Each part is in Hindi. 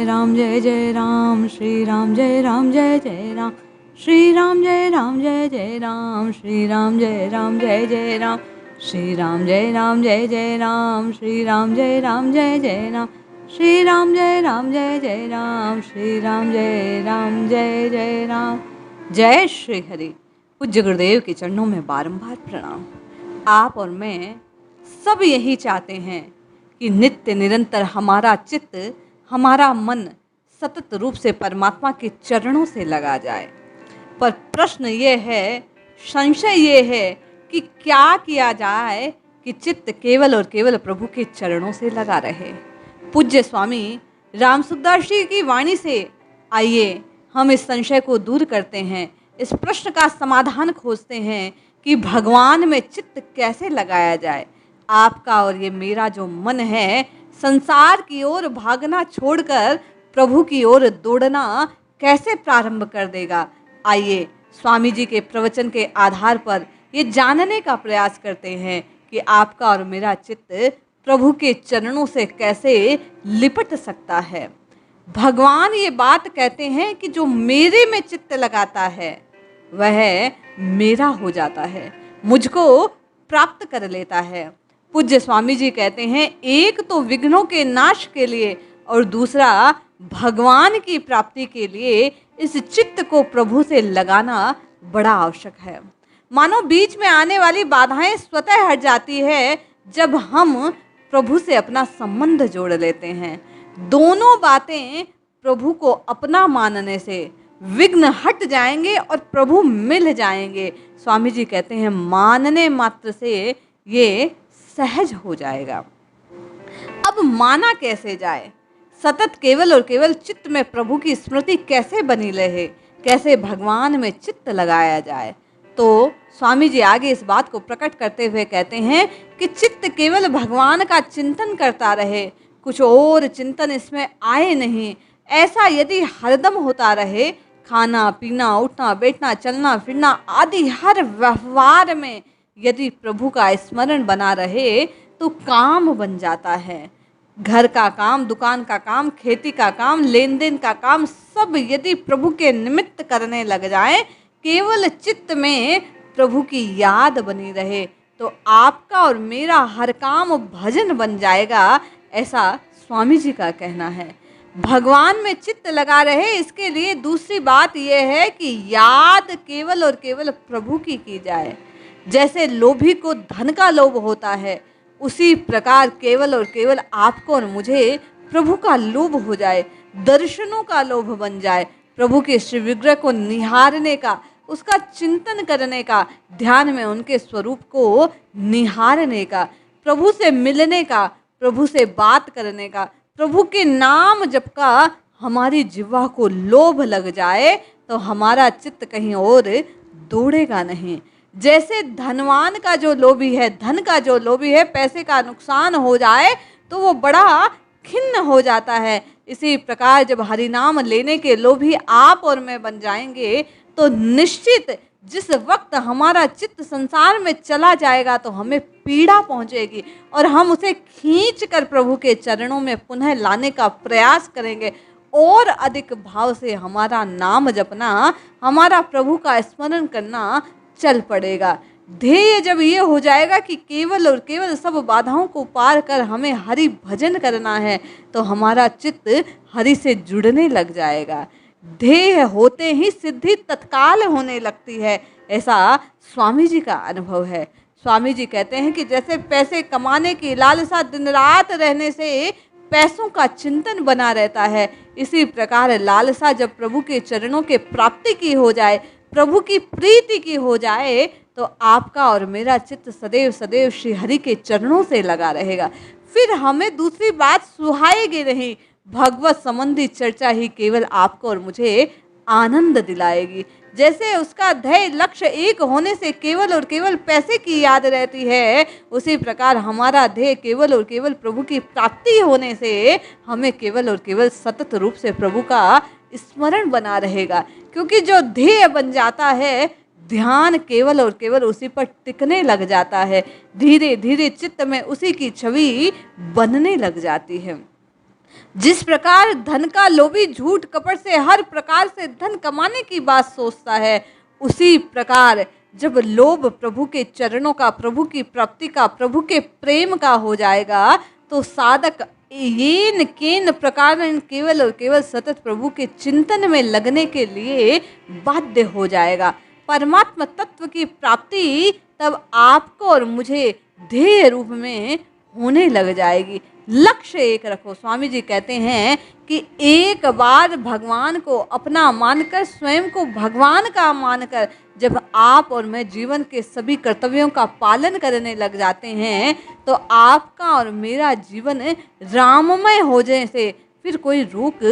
राम जय जय राम, श्री राम जय राम जय जय राम, श्री राम जय राम जय जय राम, श्री राम जय राम जय जय राम, श्री राम जय राम जय जय राम, श्री राम जय राम जय जय राम, श्री राम जय राम जय जय राम, श्री राम जय राम जय जय राम। जय श्री हरि। पूज्य गुरुदेव के चरणों में बारंबार प्रणाम। आप और मैं सब यही चाहते हैं कि नित्य निरंतर हमारा चित्त, हमारा मन सतत रूप से परमात्मा के चरणों से लगा जाए। पर प्रश्न ये है, संशय ये है कि क्या किया जाए कि चित्त केवल और केवल प्रभु के चरणों से लगा रहे। पूज्य स्वामी राम सुखदास जी की वाणी से आइए हम इस संशय को दूर करते हैं, इस प्रश्न का समाधान खोजते हैं कि भगवान में चित्त कैसे लगाया जाए। आपका और ये मेरा जो मन है संसार की ओर भागना छोड़कर प्रभु की ओर दौड़ना कैसे प्रारंभ कर देगा। आइए स्वामी जी के प्रवचन के आधार पर ये जानने का प्रयास करते हैं कि आपका और मेरा चित्त प्रभु के चरणों से कैसे लिपट सकता है। भगवान ये बात कहते हैं कि जो मेरे में चित्त लगाता है वह मेरा हो जाता है, मुझको प्राप्त कर लेता है। पूज्य स्वामी जी कहते हैं, एक तो विघ्नों के नाश के लिए और दूसरा भगवान की प्राप्ति के लिए इस चित्त को प्रभु से लगाना बड़ा आवश्यक है। मानो बीच में आने वाली बाधाएं स्वतः हट जाती है जब हम प्रभु से अपना संबंध जोड़ लेते हैं। दोनों बातें प्रभु को अपना मानने से विघ्न हट जाएंगे और प्रभु मिल जाएंगे। स्वामी जी कहते हैं, मानने मात्र से ये सहज हो जाएगा। अब माना कैसे जाए? सतत केवल और केवल चित्त में प्रभु की स्मृति कैसे बनी रहे, कैसे भगवान में चित्त लगाया जाए? तो स्वामी जी आगे इस बात को प्रकट करते हुए कहते हैं कि चित्त केवल भगवान का चिंतन करता रहे, कुछ और चिंतन इसमें आए नहीं। ऐसा यदि हरदम होता रहे, खाना पीना उठना बैठना चलना फिरना आदि हर व्यवहार में यदि प्रभु का स्मरण बना रहे तो काम बन जाता है। घर का काम, दुकान का काम, खेती का काम, लेन देन का काम सब यदि प्रभु के निमित्त करने लग जाए, केवल चित्त में प्रभु की याद बनी रहे, तो आपका और मेरा हर काम भजन बन जाएगा, ऐसा स्वामी जी का कहना है। भगवान में चित्त लगा रहे, इसके लिए दूसरी बात यह है कि याद केवल और केवल प्रभु की जाए। जैसे लोभी को धन का लोभ होता है, उसी प्रकार केवल और केवल आपको और मुझे प्रभु का लोभ हो जाए, दर्शनों का लोभ बन जाए, प्रभु के श्री विग्रह को निहारने का, उसका चिंतन करने का, ध्यान में उनके स्वरूप को निहारने का, प्रभु से मिलने का, प्रभु से बात करने का, प्रभु के नाम जप का हमारी जिह्वा को लोभ लग जाए तो हमारा चित्त कहीं और दौड़ेगा नहीं। जैसे धनवान का जो लोभी है, धन का जो लोभी है, पैसे का नुकसान हो जाए तो वो बड़ा खिन्न हो जाता है। इसी प्रकार जब हरिनाम लेने के लोभी आप और मैं बन जाएंगे तो निश्चित जिस वक्त हमारा चित्त संसार में चला जाएगा तो हमें पीड़ा पहुंचेगी और हम उसे खींच कर प्रभु के चरणों में पुनः लाने का प्रयास करेंगे। और अधिक भाव से हमारा नाम जपना, हमारा प्रभु का स्मरण करना चल पड़ेगा। ध्येय जब ये हो जाएगा कि केवल और केवल सब बाधाओं को पार कर हमें हरि भजन करना है, तो हमारा चित्त हरि से जुड़ने लग जाएगा। ध्येय होते ही सिद्धि तत्काल होने लगती है, ऐसा स्वामी जी का अनुभव है। स्वामी जी कहते हैं कि जैसे पैसे कमाने की लालसा दिन रात रहने से पैसों का चिंतन बना रहता है, इसी प्रकार लालसा जब प्रभु के चरणों के प्राप्ति की हो जाए, प्रभु की प्रीति की हो जाए, तो आपका और मेरा चित्त सदैव सदैव श्री हरि के चरणों से लगा रहेगा। फिर हमें दूसरी बात सुहाएगी नहीं, भगवत संबंधी चर्चा ही केवल आपको और मुझे आनंद दिलाएगी। जैसे उसका ध्येय लक्ष्य एक होने से केवल और केवल पैसे की याद रहती है, उसी प्रकार हमारा ध्येय केवल और केवल प्रभु की प्राप्ति होने से हमें केवल और केवल सतत रूप से प्रभु का स्मरण बना रहेगा। क्योंकि जो ध्येय बन जाता है, ध्यान केवल और केवल उसी पर टिकने लग जाता है, धीरे धीरे चित्त में उसी की छवि बनने लग जाती है। जिस प्रकार धन का लोभी झूठ कपट से हर प्रकार से धन कमाने की बात सोचता है, उसी प्रकार जब लोभ प्रभु के चरणों का, प्रभु की प्राप्ति का, प्रभु के प्रेम का हो जाएगा, तो साधक येन केन प्रकार केवल और केवल सतत प्रभु के चिंतन में लगने के लिए बाध्य हो जाएगा। परमात्मा तत्व की प्राप्ति तब आपको और मुझे ध्येय रूप में होने लग जाएगी। लक्ष्य एक रखो। स्वामी जी कहते हैं कि एक बार भगवान को अपना मानकर, स्वयं को भगवान का मानकर जब आप और मैं जीवन के सभी कर्तव्यों का पालन करने लग जाते हैं, तो आपका और मेरा जीवन राममय हो जाए से फिर कोई रोक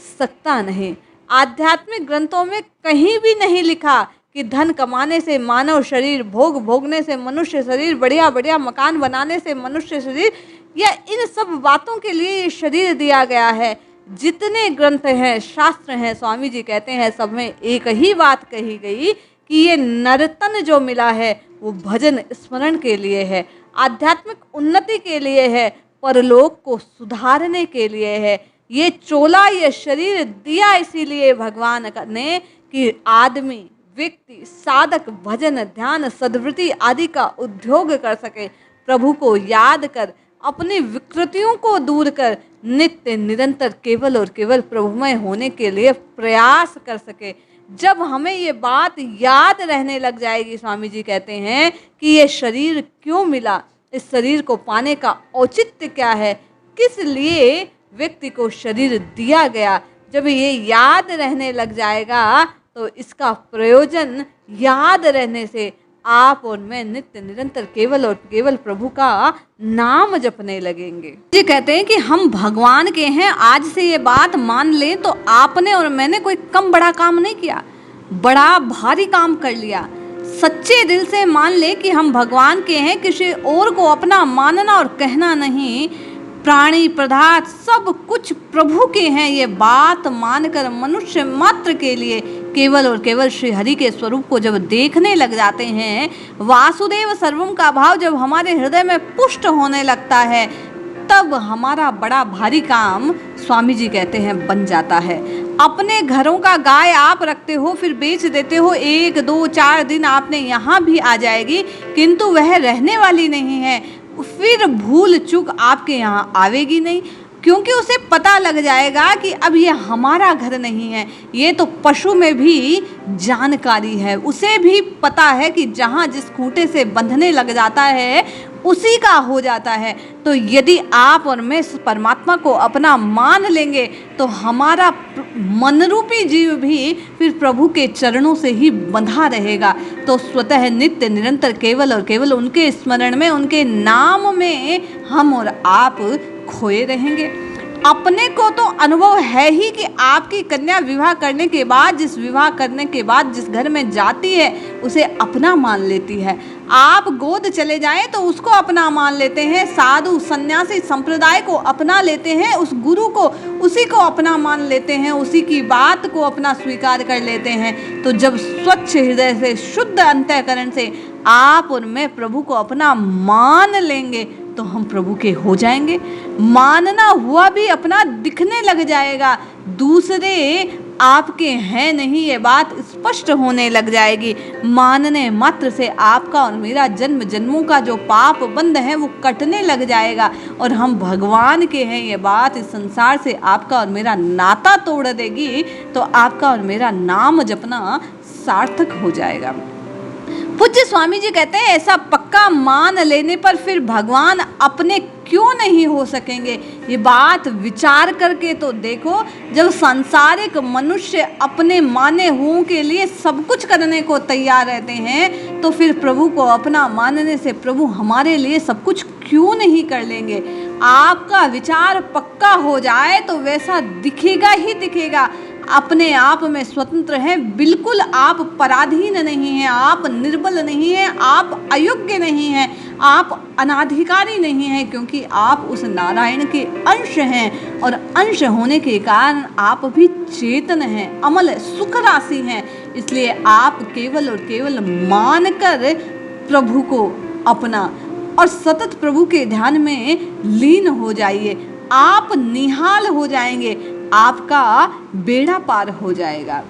सकता नहीं। आध्यात्मिक ग्रंथों में कहीं भी नहीं लिखा कि धन कमाने से मानव शरीर, भोग भोगने से मनुष्य शरीर, बढ़िया बढ़िया मकान बनाने से मनुष्य शरीर, या इन सब बातों के लिए ये शरीर दिया गया है। जितने ग्रंथ हैं, शास्त्र हैं, स्वामी जी कहते हैं सब में एक ही बात कही गई कि ये नर्तन जो मिला है वो भजन स्मरण के लिए है, आध्यात्मिक उन्नति के लिए है, परलोक को सुधारने के लिए है। ये चोला, ये शरीर दिया इसीलिए भगवान ने कि आदमी, व्यक्ति, साधक भजन, ध्यान, सद्वृत्ति आदि का उद्योग कर सके, प्रभु को याद कर, अपनी विकृतियों को दूर कर, नित्य निरंतर केवल और केवल प्रभुमय होने के लिए प्रयास कर सके। जब हमें ये बात याद रहने लग जाएगी, स्वामी जी कहते हैं कि ये शरीर क्यों मिला, इस शरीर को पाने का औचित्य क्या है, किस लिए व्यक्ति को शरीर दिया गया, जब ये याद रहने लग जाएगा तो इसका प्रयोजन याद रहने से आप और मैं नित्य निरंतर केवल और केवल प्रभु का नाम जपने लगेंगे। जी कहते हैं कि हम भगवान के हैं। आज से ये बात मान लें तो आपने और मैंने कोई कम बड़ा काम नहीं किया, बड़ा भारी काम कर लिया। सच्चे दिल से मान ले कि हम भगवान के हैं, किसी और को अपना मानना और कहना नहीं। प्राणी पदार्थ सब कुछ प्रभु के हैं, ये बात मानकर मनुष्य मात्र के लिए केवल और केवल श्री हरि के स्वरूप को जब देखने लग जाते हैं, वासुदेव सर्वम का भाव जब हमारे हृदय में पुष्ट होने लगता है, तब हमारा बड़ा भारी काम, स्वामी जी कहते हैं, बन जाता है। अपने घरों का गाय आप रखते हो, फिर बेच देते हो, 1, 2, 4 दिन आपने यहाँ भी आ जाएगी, किंतु वह रहने वाली नहीं है। फिर भूल चूक आपके यहाँ आवेगी नहीं, क्योंकि उसे पता लग जाएगा कि अब ये हमारा घर नहीं है। ये तो पशु में भी जानकारी है, उसे भी पता है कि जहाँ जिस खूंटे से बंधने लग जाता है उसी का हो जाता है। तो यदि आप और मैं परमात्मा को अपना मान लेंगे तो हमारा मन रूपी जीव भी फिर प्रभु के चरणों से ही बंधा रहेगा। तो स्वतः नित्य निरंतर केवल और केवल उनके स्मरण में, उनके नाम में हम और आप खोए रहेंगे। अपने को तो अनुभव है ही कि आपकी कन्या विवाह करने के बाद, विवाह करने के बाद जिस घर में जाती है उसे अपना मान लेती है। आप गोद चले जाएं तो उसको अपना मान लेते हैं, साधु सन्यासी संप्रदाय को अपना लेते हैं, उस गुरु को, उसी को अपना मान लेते हैं, उसी की बात को अपना स्वीकार कर लेते हैं। तो जब स्वच्छ हृदय से, शुद्ध अंतःकरण से आप और मैं प्रभु को अपना मान लेंगे तो हम प्रभु के हो जाएंगे। मानना हुआ भी अपना दिखने लग जाएगा, दूसरे आपके हैं नहीं, ये बात स्पष्ट होने लग जाएगी। मानने मात्र से आपका और मेरा जन्म जन्मों का जो पाप बंध है वो कटने लग जाएगा और हम भगवान के हैं, ये बात इस संसार से आपका और मेरा नाता तोड़ देगी। तो आपका और मेरा नाम जपना सार्थक हो जाएगा। पूज्य स्वामी जी कहते हैं ऐसा पक्का मान लेने पर फिर भगवान अपने क्यों नहीं हो सकेंगे। ये बात विचार करके तो देखो, जब सांसारिक मनुष्य अपने माने हुओं के लिए सब कुछ करने को तैयार रहते हैं, तो फिर प्रभु को अपना मानने से प्रभु हमारे लिए सब कुछ क्यों नहीं कर लेंगे। आपका विचार पक्का हो जाए तो वैसा दिखेगा ही दिखेगा। अपने आप में स्वतंत्र हैं, बिल्कुल आप पराधीन नहीं हैं, आप निर्बल नहीं हैं, आप अयोग्य नहीं हैं, आप अनाधिकारी नहीं हैं, क्योंकि आप उस नारायण के अंश हैं और अंश होने के कारण आप भी चेतन हैं, अमल सुख राशि हैं। इसलिए आप केवल और केवल मानकर प्रभु को अपना और सतत प्रभु के ध्यान में लीन हो जाइए। आप निहाल हो जाएंगे, आपका बेड़ा पार हो जाएगा।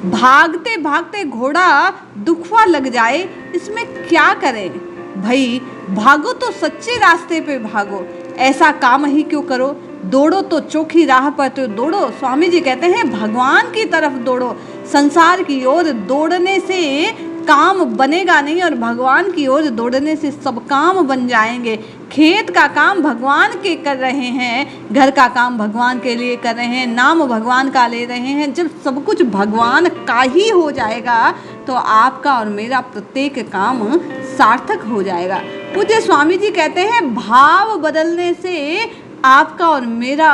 भागते भागते घोड़ा दुखवा लग जाए, इसमें क्या करें भाई, भागो तो सच्चे रास्ते पे भागो, ऐसा काम ही क्यों करो, दौड़ो तो चौखी राह पर तो दौड़ो। स्वामी जी कहते हैं भगवान की तरफ दौड़ो, संसार की ओर दौड़ने से काम बनेगा नहीं, और भगवान की ओर दौड़ने से सब काम बन जाएंगे। खेत का काम भगवान के कर रहे हैं, घर का काम भगवान के लिए कर रहे हैं, नाम भगवान का ले रहे हैं। जब सब कुछ भगवान का ही हो जाएगा तो आपका और मेरा प्रत्येक काम सार्थक हो जाएगा। पूज्य स्वामी जी कहते हैं भाव बदलने से आपका और मेरा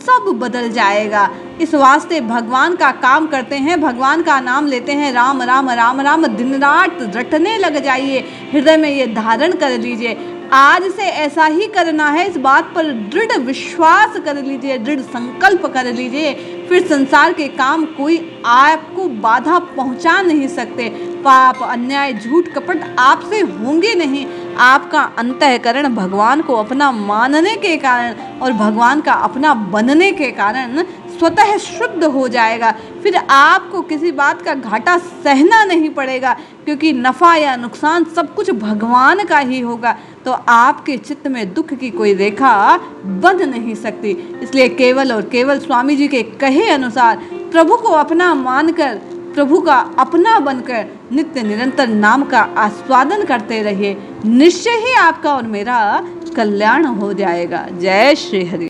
सब बदल जाएगा। इस वास्ते भगवान का काम करते हैं, भगवान का नाम लेते हैं, राम राम राम राम दिन रात रटने लग जाइए, हृदय में ये धारण कर लीजिए। आज से ऐसा ही करना है, इस बात पर दृढ़ विश्वास कर लीजिए, दृढ़ संकल्प कर लीजिए, फिर संसार के काम कोई आपको बाधा पहुंचा नहीं सकते। पाप अन्याय झूठ कपट आपसे होंगे नहीं। आपका अंतःकरण भगवान को अपना मानने के कारण और भगवान का अपना बनने के कारण स्वतः शुद्ध हो जाएगा। फिर आपको किसी बात का घाटा सहना नहीं पड़ेगा, क्योंकि नफ़ा या नुकसान सब कुछ भगवान का ही होगा। तो आपके चित्त में दुख की कोई रेखा बंध नहीं सकती। इसलिए केवल और केवल स्वामी जी के कहे अनुसार प्रभु को अपना मानकर, प्रभु का अपना बनकर नित्य निरंतर नाम का आस्वादन करते रहिए। निश्चय ही आपका और मेरा कल्याण हो जाएगा। जय श्री हरि।